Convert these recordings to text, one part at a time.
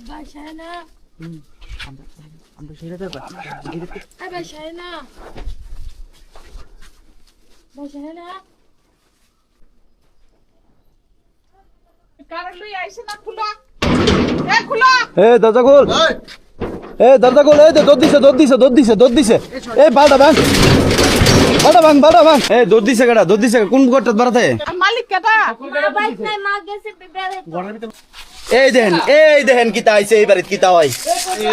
বাসায় না আমরা সেটা দেবো বাসায় না বাসায় না কারণ লই আইছে না খুলো খুলো দরজা খোল দরজা খোল দৌড় দিছে বালটা ভাঙ দৌড় দিছে কেডা দৌড় দিছে কোন ঘরটাত বাড়াতে মালিক কেটা বাইক নাই মা গেছে বেড়ে এই দেখেন কিতা আইছে এই বাড়িতে কিতা হয়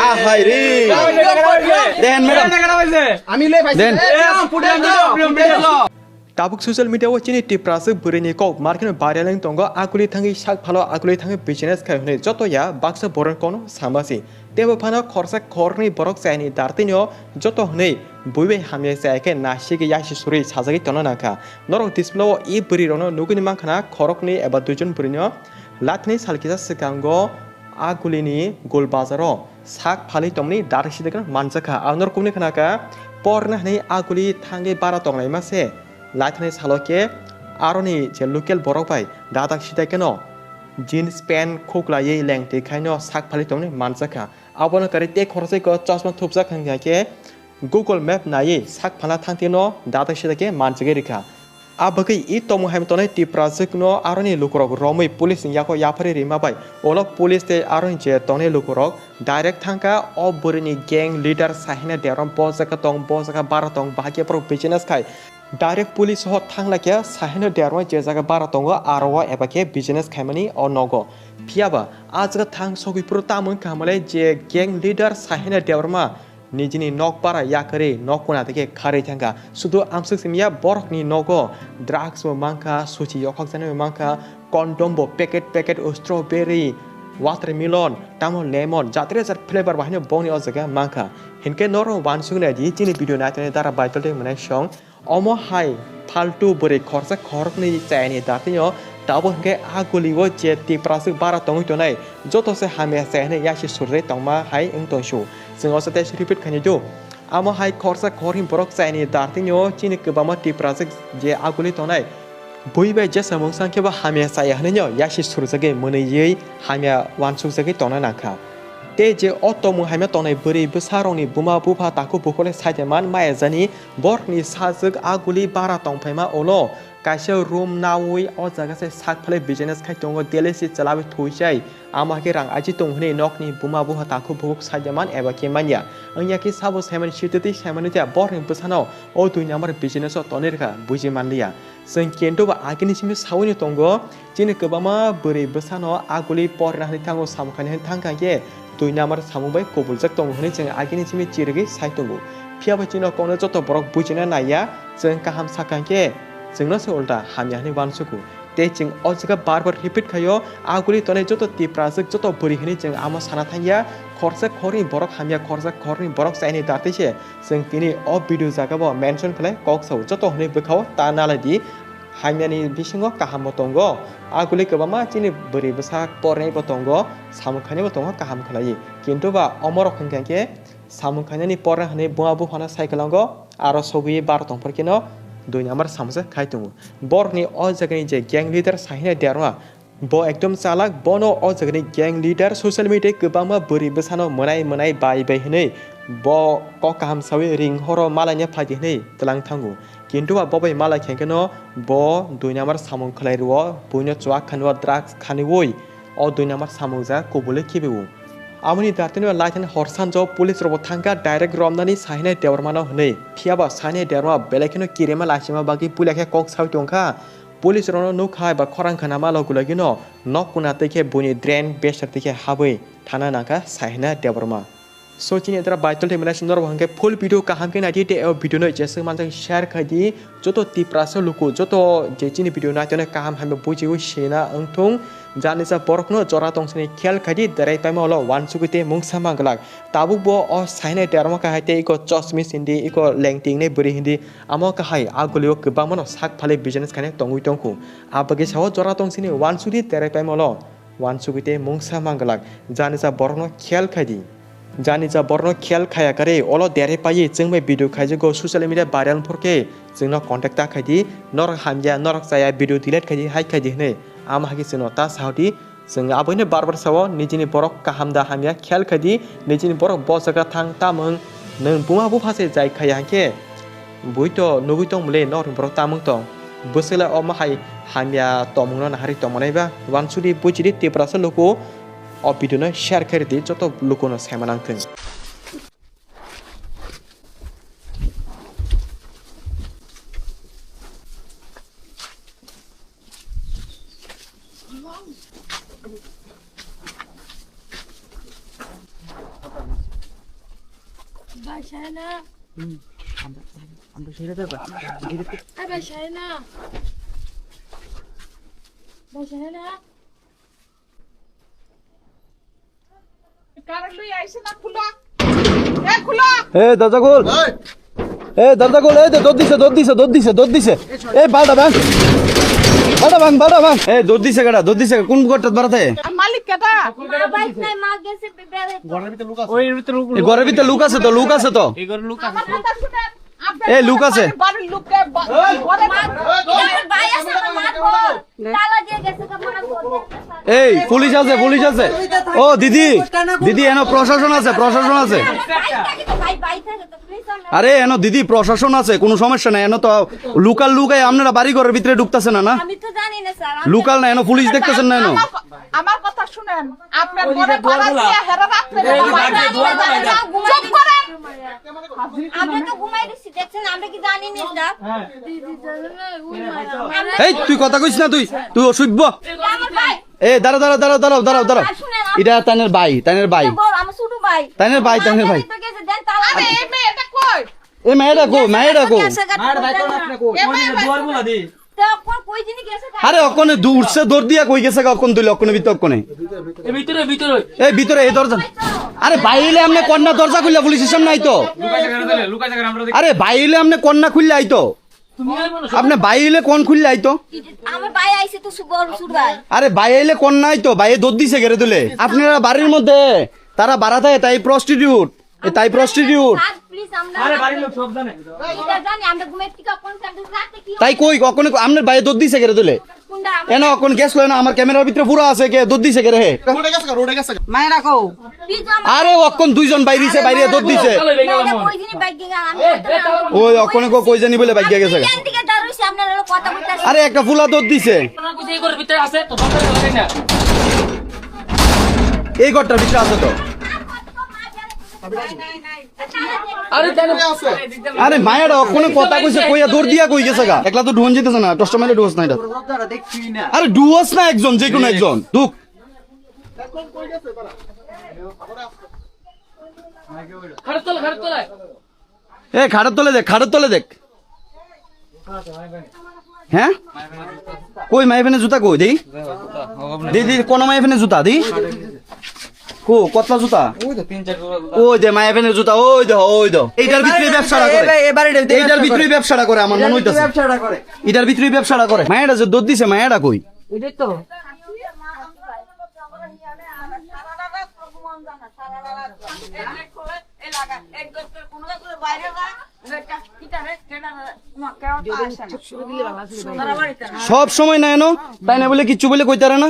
আহাই রে দেখেন ম্যাডাম আমি লই ভাই দেন tabuk social media wo chini tiprasuk burini ko market viral tongo akuli thangi sak phalo akuli thangi business khai hone joto ya baksa boron kono samasi tebo phana khorsa khorni borok saini dartinio joto hone buibe hamye saike nashige yashi suri sajagi tono nakha norok display e buri rono nuguni mankhana khorokni eba dujon burinio latni salkisa sikango akulini gol bazaro sak phali tomni darshi dekan manjaka anor kumni khanaka porna hne akuli thangi bara tongnai mase লাইথানে সালকে আরনি যে local বরক পাই দাদাক সিটাই কেন jeans pant খোকলাই ল্যাংটি খাইন সাক ফালি তমনি মানজাখা আবন কারি তে খরচে ক চশমা থুপজা খাঙ্গাকে Google map নাই সাক ফালা থাংতেন দাদাক সিটাকে মানজগে রেখা আবকে ই তমু হাইমতনে টিপ্রাজক ন আরনি লোকরক রমই পুলিশ ইয়াকো ইয়াফারি রিমা বাই ওলো পুলিশ তে আরনি যে তনে লোকরক ডাইরেক্ট থাঙ্কা অবরিনি গ্যাং লিডার সাহিনা দেরম বজাকা তং বজাকা বারা তং বাহাকে প্র বিজনেস খাই डायरेक्ट पुलिस हो थांलाके साहेनो देरवा जे जागा बारा तंगो आरवा एबाके बिजनेस खायमानि अ नगो फियाबा आजगा थां सगिपुर तामन खामले जे गैंग लीडर साहेनो देवरमा निजिनि नक बारा याकरे नक कोना देके खारै थांगा सुदु आमसक सिमिया बरकनि नगो ड्राग्स बो मांका सुचि यखक जाने मांका कन्डम बो पैकेट स्ट्रॉबेरी वाटरमेलन तामो लेमन जात्रे जात फ्लेवर बाहायनो बनि अजगा मांका हिनके नरो वानसुगने दि जिनि भिडियो नायतने दारा बाइटलते मने सं अमो हाय फालतू बोरे खरसा खरकनि चायनि दातिनो दाबो हंगे आगुलिवो जे तिप्रासुक बारा तंगै तनाय जतसे हामे चायने यासि सुरे तंमा हाय इंतोसु जों असते रिपिट खानिदु अमो हाय खरसा खरिम बरक चायनि दातिनो चिनि गोबामा तिप्रासुक जे आगुलि तनाय बयबे जे समं संख्याबा हामे चाय हनैनो यासि सुरजगे मोनैयै हामे वानसुजगे तना नाखा ते जे अटो मुहायमा तनाय बोरै बोसारंनि बुमा बुफा ताकु बुखले साइदेमान मायाजानि बरनि साजग आगुलि बारा तंफायमा ओलो कासे रूम नावै अ जागासे साकफले बिजनेस खाय दंगो देलेसि चलाबे थुइसाय आमाके रां आजि तंहने नकनि बुमा बुहा ताकु बुक साइदेमान एबा केमानिया अंयाके साबो सायमान सिटति सायमान जा बरनि बोसानाव अ दुइ नाम्बार बिजनेस तनेरखा बुजि मानलिया जों केन्टोबा आगिनिसिम सावनि तंगो जिनि गोबामा बोरै बोसानो आगुलि परनाहनि थांगो सामखानि थांखाके दुई नाम्बार सामुबाय कबुलजक दं होनै जों आगिनि सिमि चिरगै साइतंगो फियाबा चिनो कोनो जत बरक बुजिना नाया जों काहाम साकांके जोंनो उल्टा हामियानि वानसुकु ते जों अजगा बार रिपिट खायो आगुलि तने जत तिप्राजक जत बोरि होनै जों आमा साना थांया खरसा खरि बरक हामिया खरसा खरि बरक साइनि दातेसे जों तिनि अ भिडियो जागाबो मेंशन खालाय कक्सौ जत होनै बखाव ता नालादि हामियानि बिसिङो काहाम तंगो आगुलि गोबामा चिनि बोरै बोसा परनाय बतंगो सामुखानि बतंगो काहाम खलायो किन्तु बा अमर खंगाके सामुखानि परना हने बुआ बुफाना साइकलांगो आरो सगुय बार तंफरकेनो दुइ नाम्बार सामसे खायतंगो बरनि अ जगनि जे गैंग लीडर साहिना देरवा बो एकदम चालाक बनो अ जगनि गैंग लीडर सोशल मीडिया गोबामा बोरै बोसानो मोनाय बाय हनै ब क काहाम सावि रिं हरो मालायने फादि हनै तलां थांगो किन्तु बबाय माला खेंकेनो ब दुइ नाम्बार सामुं खलायरुओ बुइनो चुआ खानुआ ड्राग्स खानिवै अ दुइ नाम्बार सामुंजा कबुले खेबेवो आमनि दार्तनो लाइथन हरसानजो पुलिस रबो थांगा डाइरेक्ट रमनानि साहिनाय देवरमानो हनै फियाबा साहिनाय देवरमा बेलेखेनो किरेमा लासिमा बागि पुलियाखे कक साव टंखा पुलिस रनो नुखाय बा खरांखाना मालो गुलागिनो नकुना तैखे बुनि ड्रेन बेसर तैखे हाबै थाना नाका साहिना देवरमा सोचिने तरा बाइटल टेमना सुंदर वहंगे फुल वीडियो काहाम के नाटी ते वीडियो न जेसे मानजों शेयर खादि जतो तिप्रासो लुकु जतो जेचिनि वीडियो नाटने काहाम हामे बुजिउ सेना अंथुं जानिसा बरकनो जरा तंसनि खेल खादि दराय पाइमालो वानसुगुते मुंसा मांगलाक ताबुक बो अ साइनाय देरमा काहायते इको चश्मिस हिंदी इको लेंटिंग ने बुरि हिंदी आमो काहाय आगुलियो गोबांमनो साक फाले बिजनेस खाने तंगुइ तंखु आबगे साव जरा तंसनि वानसुगि दराय पाइमालो वानसुगुते मुंसा मांगलाक जानिसा बरकनो खेल खादि जानिजा बरनो खेल खाया करे ओलो देरे पाई जोंबे भिडियो खाइजगो सोशल मीडिया भाइरल फरके जोंनो कन्टेक्ट खाइदि नरक हामया नरक जाया भिडियो डिलीट खाइदि हाइ खाइदि हनै आम हागि जोंनो ता साउदि जों आबैनो बार सावो निजिनि बरक काहामदा हामिया खेल खादि निजिनि बरक बसगा थां तामों नों बुमा बुफासे जाय खायाखे बुइतो नुगुइतो मुले नर बरक तामों तो बोसोला अमाहाय हामिया तमुंनो नाहारि तमनायबा वानसुदि बुजिदि तेब्रासो लोको अबिदुनो शेयर खारिदि जतो लोकोनो सायमानांथों বাসায় না আমরা সেটা দেব আয় বাসায় না বাসায় না কারণ লই আইছে না খুলো এ দরজা খোল এ দরজা খোল এই দৌড় দিছে এই বালটা ভাঙ এ দৌড় দিছে কোন ঘরটা বাড়াতে মালিক কেটা মা বাইক নাই মা গেছে বেড়াতে এই ঘরের ভিতরে লুক আছে তো আমার কথা শুনেন এ লুক আছে বাড়ির লোককে ঘরে ভাই আছে না মারবো তালা দিয়ে গেছে কাপড় বলতে এই পুলিশ আছে ও দিদি এনো প্রশাসন আছে ভাই ভাই থাকে তো প্লিজ আরে এনো দিদি প্রশাসন আছে কোনো সমস্যা নাই এনো তো লুকায় আপনারা বাড়ি ঘরের ভিতরে ঢুকতেছেন না আমি তো জানি না স্যার লুকাল না এনো পুলিশ দেখতেছেন না এনো আমার কথা শুনেন আপনার ঘরে ভাড়া দিয়ে হেরা রাখতে চুপ করেন আমরা তো ঘুমাই দিছি দেখছেন আমরা কি জানি না স্যার দিদি জানে না ওই মারা এই তুই কথা কইস না তুই অসভ্য আমার ভাই এ দাঁড়াও এটা তানের ভাই বল আমার ছোট ভাই তানের ভাই তো গেছে দেন তালা আরে এই মেয়েটা কই এ মায়েরা কো তো কোন কই দিন গেছে আরে অকনে দূরছে দৌড় দিয়া কই গেছে অকন তুই অকনে ভিতর অকনে এই ভিতরে এই দরজা আরে বাইরে আমনে কন্যা দরজা খুললা পুলিশের সামনে আইতো আরে বাইরে আমনে কন্যা খুললা আইতো আপনি বাইরে কোন খুললা আইতো আমার ভাই আইছে তো বড় ছোট ভাই আরে বাইরে কন্যা আইতো বাইরে দৌড় দিছে গেরে তুলে আপনারা বাড়ির মধ্যে তারা বাড়াতে তাই প্রস্টিটিউট প্লিজ আমরা বাড়ির লোক সব জানে এটা জানি আমরা ঘুমাই থেকে কোন সামনে রাতে কি তাই কই কখনো আপনার বাইরে দৌড় দিছে গেরে তুলে কোনটা এনো কোন গ্যাস লয় না আমার ক্যামেরার ভিতরে পুরো আছে কে দৌড় দিছে গেরে হে মায়েরা কো প্লিজ আরে অকন দুইজন বাইরে দৌড় দিছে কই দিন বাইক গেছে আমি ওই অকনে কই জানি বলে বাইক গেছে কেন থেকে দাঁড়াইছে আপনারা কথা বলতাছে আরে একটা ফুলা দৌড় দিছে এই ঘরটার ভিতরে আছে তো আরে মায়েরা ওখানে কথা কইছে কইয়া দৌড় দিয়া কই গেছে গা একলা তো ঢুন যেতেছে না দশটা মাইলে ডুয়াস না এটা আরে ডুয়াস না একজন যে কোনো একজন দুঃখ এ খাটের তলে দেখ হ্যাঁ কই মাইফেনে জুতা কই দেই দি কোন মাইফেনে জুতা দি কো কতলা জুতা ওই দে মায়াবেনের জুতা ওই দে এইটার ভিতরে ব্যবসাটা করে আমার মনে হইতাছে এটার ভিতরে ব্যবসাটা করে মায়েরা যে দৌড় দিছে মায়েরা কই ওইটাই তো সব সময় না এনো তাই না বলে কিচ্ছু বলে কইতারে না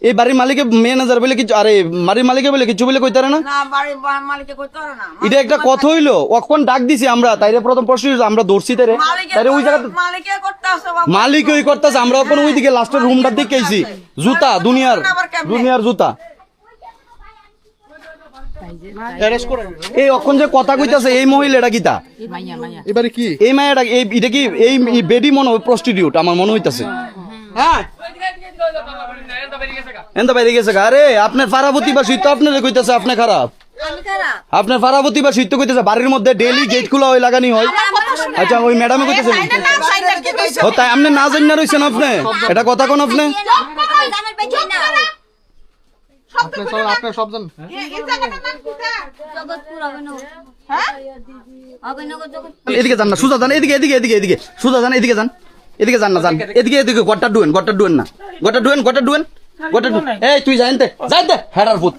এই বাড়ির মালিকে ম্যানেজার বলে কিছু আরে বাড়ির মালিকে বলে কিছু বলে কইতারে না এটা একটা কথা হইলো কখন ডাক দিছি আমরা তাইরে প্রথম প্রশ্ন আমরা দৌড়ছি তাইরে ওই জায়গা মালিক ওই করতেছে আমরা এখন ওইদিকে লাস্টের রুমটার দিকে গেছি জুতা দুনিয়ার জুতা এই অখন যে কথা কইতাছে এই মহিলাটা কিতা এবারে কি এই মায়াটা এটা কি এই বেডি মনে হয় প্রস্টিটিউট আমার মনে হইতাছে হ্যাঁ এনতা বাইরে গেছে আরে আপনার ফারাবতী বা শীত আপনার কইতাছে আপনি খারাপ আমি খারাপ আপনার ফারাবতী বা শীত কইতাছে বাড়ির মধ্যে ডেইলি গেট খোলা হয় লাগানি হয় আচ্ছা ওই ম্যাডামে কইতাছে ও তাই আপনি না জানি না রইছেন আপনি এটা কথা কোন আপনি আমার ভাই যাই না আপনার সব জানেন এই জায়গাটার নাম কিটা জগৎপুর অভিনব হ্যাঁ অভিনব জগৎ এদিকে যান না সুজা যান এদিকে সুজা যান এদিকে যান না যান এদিকে গট্টা ডুয়েন না গট্টা ডুয়েন এই তুই যাইতে হেডার ফুট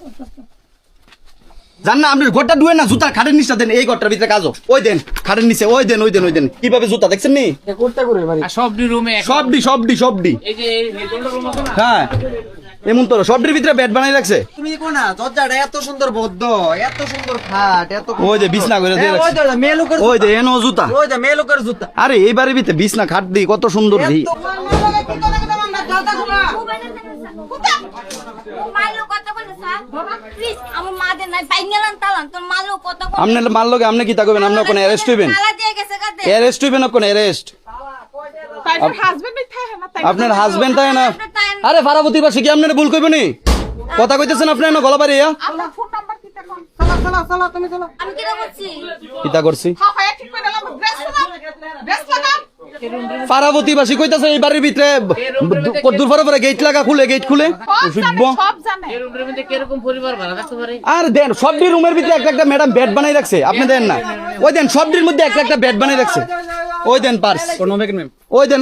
জান না আপনি গট্টা ডুয়েন না জুতা খাটের নিচটা দেন এই গট্টার ভিতরে কাজও ওই দেন খাটের নিচে ওই দেন কিভাবে জুতা দেখছেন নি করতে করে ভাই সবডি রুমে সবডি এই যে এই রুম আছে না হ্যাঁ এমন তো সবটির ভিতরে বেড বানাই রাখছে তুমি কো না দরজাটা এত সুন্দর বদ্ধ এত সুন্দর খাট এত ওই যে বিছনা করে দিয়ে ওই রাখছে তো মেয়ে লোকের ওই যে এনো জুতা ওই যে মেয়ে লোকের জুতা আরে এই বাড়ির ভিতরে বিছনা খাট দি কত সুন্দর দি মাইলো কথা বলে স্যার প্লিজ আমার মাদের নাই বাইঙ্গালান তালান তোর মাইলো কথা বলে আপনি মারলো আপনি কি তা করবেন আপনি কোন অ্যারেস্ট হইবেন তালা দিয়ে গেছে কাতে অ্যারেস্ট হইবেন কোন অ্যারেস্ট তাইলে হাজবেন্ড থাকে না তাই আপনার হাজবেন্ড তাই না আরে ফারাবতী বাসী কি আপনার ভুল কইবেন নি কথা কইতেছেন আপনি না গলা বাড়িয়া আপনার ফোন নাম্বার কি তখন চলো তুমি চলো আমি কি করছি কিতা করছি হ্যাঁ হ্যাঁ ঠিক করে দিলাম ড্রেস লাগাম ফারাবতী বাসী কইতাছে এই বাড়ির ভিতরে দূর পরে গেট লাগা খুলে গেট খুলে সব জানে আর দেন সবটি রুমের ভিতরে একটা একটা ম্যাডাম বেড বানাই রাখছে আপনি দেন না ওই দেন সবটির মধ্যে একটা একটা বেড বানাই রাখছে ওই দেন পার্স ওই দেন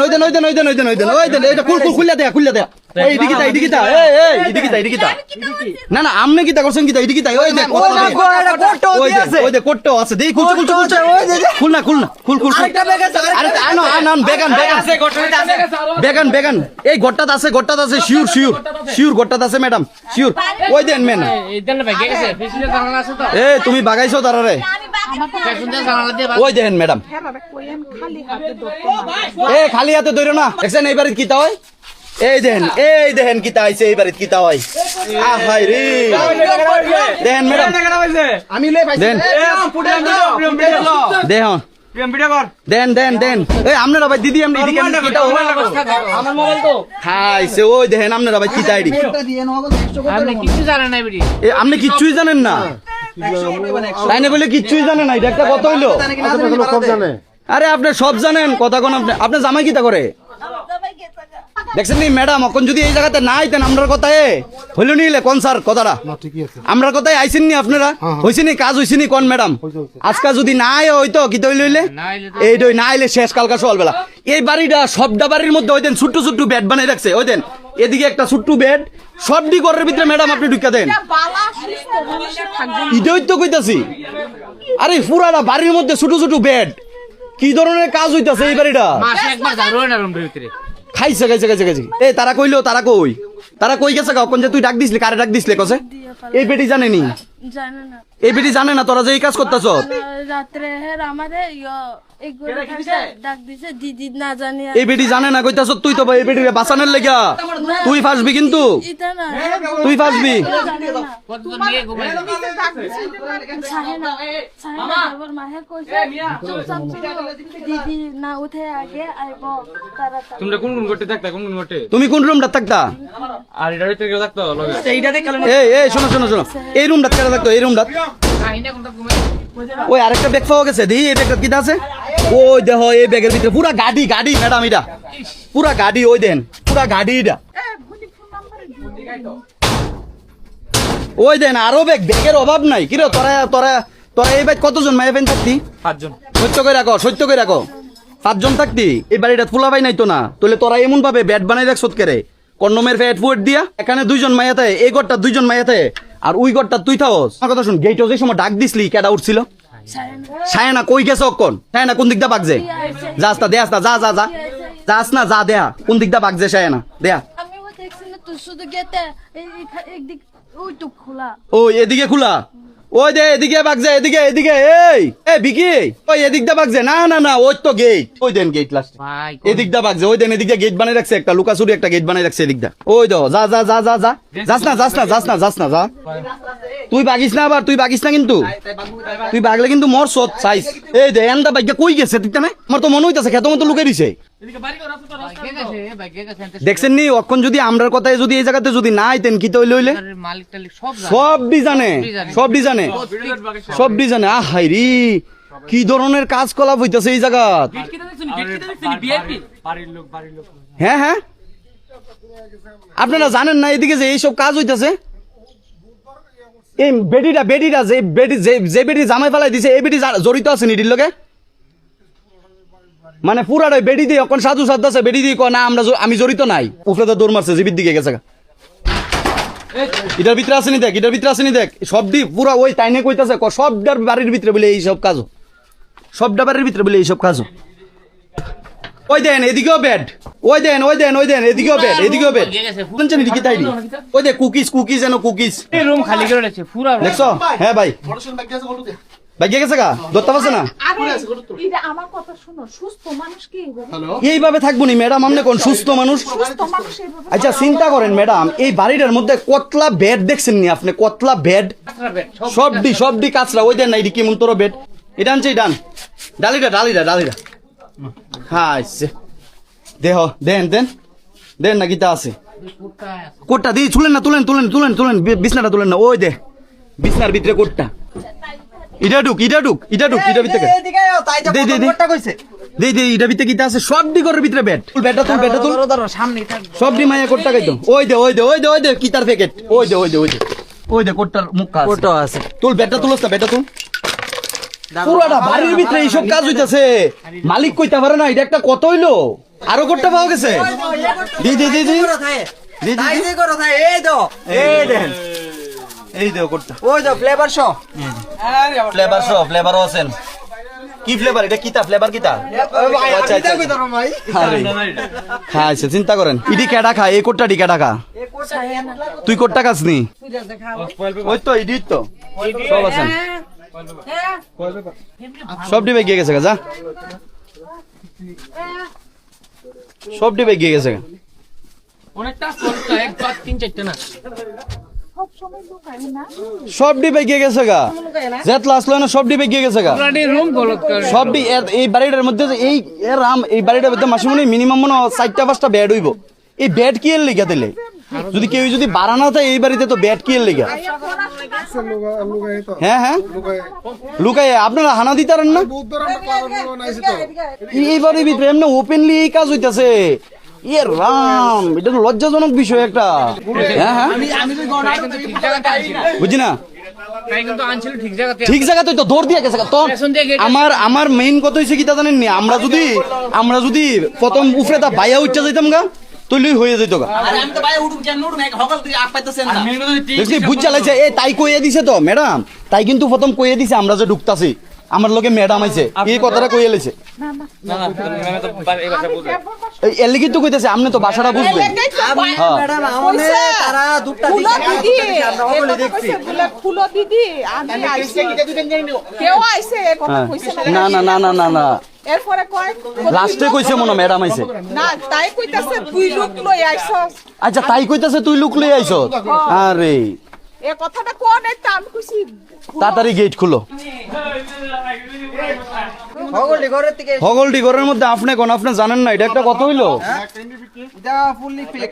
এটা খুলে দেয়া এই এদিকে তা এই এদিকে তা না না আপনি কি তা করছেন কি তা এদিকে তা ওই দেন ওই যে কোটটো আছে দেই খুল আরে আন বেগান এই গট্টাত আছে শিওর গট্টাত আছে ম্যাডাম শিওর ওই দেন মেন এ তুমি বাগাইছো তারারে আমি বাকি ওই দেখেন ম্যাডাম হ্যাঁ কোয়েন খালি হাতে ধরতে এ খালি হাতে ধরো না দেখছেন এই বাড়িতে কিতা হয় এই দেখেন কিতা আইছে এই বাড়িতে কিতা হয় আহাই রে দেখেন ম্যাডাম আমি লই পাইছি দেন দেন এই আপনারা ভাই দিদি আমরা এদিকে কিতা আমার মোবাইল তো খাইছে ওই দেখেন আপনারা ভাই কিতা আইডি এটা দিয়ে নগদ 100 করে আপনি কিছু জানেন না বিড়ি এ আপনি কিচ্ছুই জানেন না তাই না বলে কিচ্ছুই জানেন না এটা একটা কথা হইলো সব জানে আরে আপনি সব জানেন কথা কোন আপনি জামাই কিতা করে সবাই গেছে দেখছেন নি ম্যাডাম এখন যদি এই জায়গাতে না আইতেন আমরার কথায় হইল নিলে কোন স্যার কথাটা আমরার কথায় আইছেন নি আপনারা হইছে নি কাজ হইছে নি কোন ম্যাডাম আজকে যদি না আয় হইতো কি তৈল হইলে এইটাই না আইলে শেষ কালকা সকালবেলা এই বাড়িটা সবটা বাড়ির মধ্যে হইতেন ছোট্ট ছোট্ট বেড বানাই রাখছে হইতেন এদিকে একটা ছোট্ট বেড সবটি ঘরের ভিতরে ম্যাডাম আপনি ঢুকা দেন বালা সুস্থ মানুষের থাকবে এটাই তো কইতাছি আরে পুরাটা বাড়ির মধ্যে ছোট ছোট বেড কি ধরনের কাজ হইতাছে এই বাড়িটা মাসে একবার ঝাড়ু হয় না রুমের ভিতরে খাইছে এই তারা কইলো তারা কই গেছে কোন যে তুই ডাক দিছলি কারে ডাক দিছলে কসে এই বেটি জানেনি জানে না এই বেটি জানে না তোরা যে এই কাজ করতেছ রাত্রে হের আমারে এই ঘরে থাকে ডাক দিছে দিদি না জানি এই বেটি জানে না কইতাছ তুই তো এই বেটিরে বাঁচানোর লাগা তুই ফাসবি কিন্তু ইতা না তুই ফাসবি জানে না কতজন নিয়ে ঘুমাই সাহেনা আবার মাহে কইছে চুপচাপ দিদি না উঠে আগে আইবো তাড়াতাড়ি তোমরা কোন করতে থাকতা কোন করতে তুমি কোন রুমটা থাকতা আর এটা ভিতরে কেউ থাকতো লগে এইটাতে কারণ এই শোনো এই রুমটা কেটে থাকতো এই রুমটা কাহিনী কোনটা ঘুমাই ওই আরেকটা ব্যাগ পাওয়া গেছে দেখি এই ব্যাগটা কি আছে ওই দেখো এই ব্যাগের ভিতরে পুরা গাড়ি ম্যাডাম এটা পুরা গাড়ি ওই দেন পুরা গাড়ি এটা ওই দেন আরো ব্যাগের অভাব নাই কিরে তোরা এই ব্যাগ কতজন মায়া ফেন থাকতি 5 জন সত্য করে রাখো 5 জন থাকতি এই বাড়িটা ফুলা পাই নাই তো না তাহলে তোরা এমন ভাবে ব্যাট বানাই রাখ সৎকেরে কন্ডমের ফ্যাট ফুয়েট দিয়া এখানে 2 জন মায়াতে এই ঘরটা 2 জন মায়াতে আর ওই ঘরটা তুই থাকস আমার কথা শুন গেটও যে সময় ডাক দিছলি কেডা উঠছিল সায়না কই গেছে অক্ষণ সায়না কোন দিকটা বাগছে যাস না দেয়াস না যা যাস না যা দেয়া কোন দিকটা বাগছে সায়না দেয়া আমি ও দেখছি না তুই শুধু গেতে একদিক ওই তো খোলা ওই এদিকে খোলা ওই দে এদিকে বাগছে এদিকে এই বিকি ওই এদিকটা বাগছে না ওই তো গেট ওই দেন গেট লাস্ট ভাই এদিকটা বাগছে ওই দেন এদিকে গেট বানাই রাখছে একটা লুকাচুরি একটা গেট বানাই রাখছে এদিকটা ওই দাও যা যাস না যা তুই বাগিস না আবার তুই বাগিস না কিন্তু তুই বাগলে কিন্তু মর সৎ সাইজ এই দে এন্ডা বাইকে কই গেছে ঠিক না আমার তো মনে হইতাছে খেতো মতো লুকে দিছে কে গেছে ভাই কে গেছে দেখছেন নি অক্ষণ যদি আমরার কথায় যদি এই জায়গাতে যদি না আইতেন কি তো হইলে মালিক টালিক সব সব ডিজানে হাই রে কি ধরনের কাজকলাপ হইতাছে এই জায়গা হ্যাঁ আপনারা জানেন না এদিকে যে এইসব কাজ হইতাছে এই বেটিটা যে বেটি জামাই ফেলাই দিছে এই বেটি জড়িত আছে নিটির লগে মানে পুরাটাই বেটি দিয়ে এখন সাধু আছে বেটি দিয়ে না আমি জড়িত নাই উপরে তো দৌড় মারছে জীবিত দিকে গেছে এটার ভিতরে আসেনি দেখ সবটি পুরা ওই তাইনে কইতাছে সবটার বাড়ির ভিতরে বলে এইসব কাজ সবটা বাড়ির ভিতরে বলে এইসব কাজ ওই দেন এদিকেও বেড, ওই দেন এদিকেও বেড, এদিকেও বেড। শুনছেন এদিকে তাই ওই দে কুকিজ এনো কুকিজ এই রুম খালি করে রেখেছে পুরা room। দেখছো? হ্যাঁ ভাই ভাই গেছে গা ধরতে পারছে না। আরে এটা আমার কথা শুনো, সুস্থ মানুষ কি এইভাবে থাকবো নি ম্যাডাম, আপনি কোন সুস্থ মানুষ? সুস্থ মানুষ এইভাবে আচ্ছা চিন্তা করেন ম্যাডাম, এই বাড়িটার মধ্যে কতলা বেড দেখছেন নি আপনি? কতলা বেড, সবডি কাঁচরা। ওই দেন না এদিকে মন্তর বেড, এটা আনছে ডান ডালিটা হ্যাঁ আচ্ছা দেহ দেন না গীতা আছে কোটটা দিয়ে তুলেন না, তুলেন বিছনাটা তুলেন না। ওই দে বিছনার ভিতরে কোটটা, এটা ঢুক এটা ভিতরে এদিকে আয়, তাই তো দে, দে, দে। কোটটা কইছে। দে এটা ভিতরে গীতা আছে, সবডি ঘরের ভিতরে বেড। বেডটা তুল সামনে থাকবে সবডি মায়া কোটটা খাইতো। ওই দে কিতার প্যাকেট, ওই দে কোটটার মুখ কাজ কোটটা আছে। তুল বেডটা তুলস না, বেডটা তুল। পুরাটা বাড়ির ভিতরে এইসব কাজ হইতাছে, মালিক কইতে পারে না এটা একটা কত হইলো। আরো কোটটা পাওয়া গেছে, দি তাই যে করো তাই, এই দাও, এই দেন, এই দে কোটটা। ওই দাও ফ্লেভার শো। ফ্লেভারও আছেন। কি ফ্লেভার এটা? কিতা ফ্লেভার কিতা? আচ্ছা আচ্ছা আরে হ্যাঁ আচ্ছা চিন্তা করেন ইডি কেডা খা, এই কোটটা ডি কেডা খা? তুই কোটটা খাস নি? ওই তো ইডি তো সব আছেন, সব ডিবে গিয়ে গেছে যা, সব ডিবে গিয়ে গেছে। অনেকটা সরটা একবার 3-4টা না সব সময় লুকায় না। সব ডিবে গিয়ে গেছে গা, যেতলা আসলো না সব ডিবে গিয়ে গেছে গা। পুরাটি রুম গলত করে সব এই বাড়িটার মধ্যে যে এই বাড়িটার মধ্যে মাসে মনে মিনিমাম মনে 4টা-5টা বেড হইব। এই বেড কি এর লিগা দিলে? যদি কেউ যদি বাড়ানো থাকে এই বাড়িতে তো বেড কি এর লিগা? হ্যাঁ লুকাই আপনারা হানা দিতারেন না? এই বাড়ির ভিতরে এমনি ওপেনলি এই কাজ হইতাছে। ইয়ে রাম, এটা তো লজ্জাজনক বিষয় একটা। হ্যাঁ আমি তো গণনা কিন্তু ঠিক জায়গাতে আছি না বুঝি না, তাই কিন্তু আনছিল ঠিক জায়গাতে ঠিক জায়গাতে তো দৌড় দিয়ে গেছে তো। পেছন দিয়ে গেট আমার মেইন কথা হইছে কি তা জানেন নি, আমরা যদি প্রথম উফরে তা বাইয়া উঠতে যাইতাম গা তুই হয়ে যেত গা। আমি তো ভাই উঠুক জান উঠুক এক হকল থেকে আপ পাইতেছেন না আমি কিন্তু ঠিক দেখছি বুঝ চালাইছে এ তাই কইয়া দিছে তো ম্যাডাম, তাই কিন্তু প্রথম কইয়া দিছে আমরা যে ঢুকতাছি আমার লোকে ম্যাডাম আইছে এই কথাটা কইয়া লইছে। না আমি তো এই ভাষা বুঝি এই এর লিগি তো কইতাছে আপনি তো ভাষাটা বুঝবেন। হ্যাঁ ম্যাডাম আমনে তারা দুটা ফুলো দিদি আমরা সকলে দেখছি। ফুলো দিদি আমি আইছি, কেউ আইছে এ কথা কইছে না এরপরে কয় লাস্টে কইছে মনে ম্যাডাম আইছে। না তাই কইতাছে তুই লোক লই আইছস। আচ্ছা তাই কইতাছে তুই লুক লই আইছ। আরে এ কথাটা কোন এটা আমি কইছি তাড়াতাড়ি গেট খুলো। সকলে ঘরের থেকে হগলটি ঘরের মধ্যে আপনি কোন আপনি জানেন না এটা একটা কথা হইলো? এটা ফুললি ফেক।